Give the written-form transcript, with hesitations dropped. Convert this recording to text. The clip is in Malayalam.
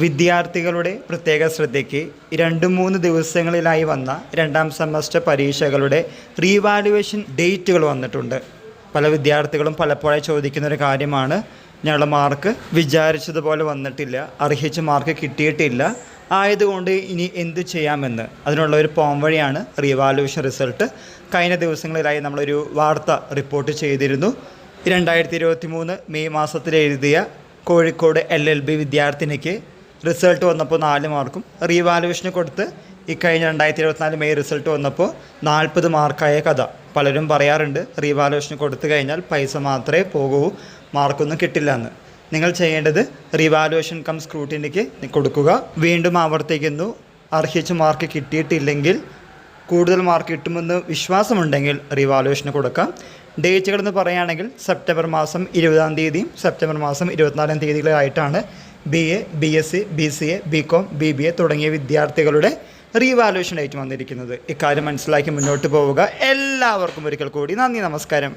വിദ്യാർത്ഥികളുടെ പ്രത്യേക ശ്രദ്ധയ്ക്ക് 2-3 ദിവസങ്ങളിലായി വന്ന രണ്ടാം സെമസ്റ്റർ പരീക്ഷകളുടെ റീവാലുവേഷൻ ഡേറ്റുകൾ വന്നിട്ടുണ്ട്. പല വിദ്യാർത്ഥികളും പലപ്പോഴായി ചോദിക്കുന്നൊരു കാര്യമാണ്, ഞങ്ങളുടെ മാർക്ക് വിചാരിച്ചതുപോലെ വന്നിട്ടില്ല, അർഹിച്ച മാർക്ക് കിട്ടിയിട്ടില്ല, ആയതുകൊണ്ട് ഇനി എന്തു ചെയ്യാമെന്ന്. അതിനുള്ള ഒരു പോംവഴിയാണ് റീവാലുവേഷൻ റിസൾട്ട്. കഴിഞ്ഞ ദിവസങ്ങളിലായി നമ്മളൊരു വാർത്ത റിപ്പോർട്ട് ചെയ്തിരുന്നു. 2023 മെയ് മാസത്തിൽ എഴുതിയ കോഴിക്കോട് LLB വിദ്യാർത്ഥിനിക്ക് റിസൾട്ട് വന്നപ്പോൾ 4 മാർക്കും റീവാലുവേഷന് കൊടുത്ത് ഇക്കഴിഞ്ഞ 2024 മെയ് റിസൾട്ട് വന്നപ്പോൾ 40 മാർക്കായ കഥ. പലരും പറയാറുണ്ട് റീവാലുവേഷന് കൊടുത്തു കഴിഞ്ഞാൽ പൈസ മാത്രമേ പോകൂ, മാർക്കൊന്നും കിട്ടില്ല എന്ന്. നിങ്ങൾ ചെയ്യേണ്ടത് റീവാലുവേഷൻ കം സ്ക്രൂട്ടിനിക്ക് കൊടുക്കുക. വീണ്ടും ആവർത്തിക്കുന്നു, അർഹിച്ച മാർക്ക് കിട്ടിയിട്ടില്ലെങ്കിൽ കൂടുതൽ മാർക്ക് കിട്ടുമെന്ന് വിശ്വാസമുണ്ടെങ്കിൽ റീവാലുവേഷന് കൊടുക്കാം. ഡേറ്റുകൾ എന്ന് പറയുകയാണെങ്കിൽ സെപ്റ്റംബർ മാസം 20-ാം തീയതിയും സെപ്റ്റംബർ മാസം 24-ാം തീയതികളായിട്ടാണ് BA, BSc, BCA, BCom, BBA തുടങ്ങിയ വിദ്യാർത്ഥികളുടെ റീവാലുവേഷൻ ഡേറ്റ് വന്നിരിക്കുന്നത്. ഇക്കാര്യം മനസ്സിലാക്കി മുന്നോട്ട് പോവുക. എല്ലാവർക്കും ഒരിക്കൽ കൂടി നന്ദി, നമസ്കാരം.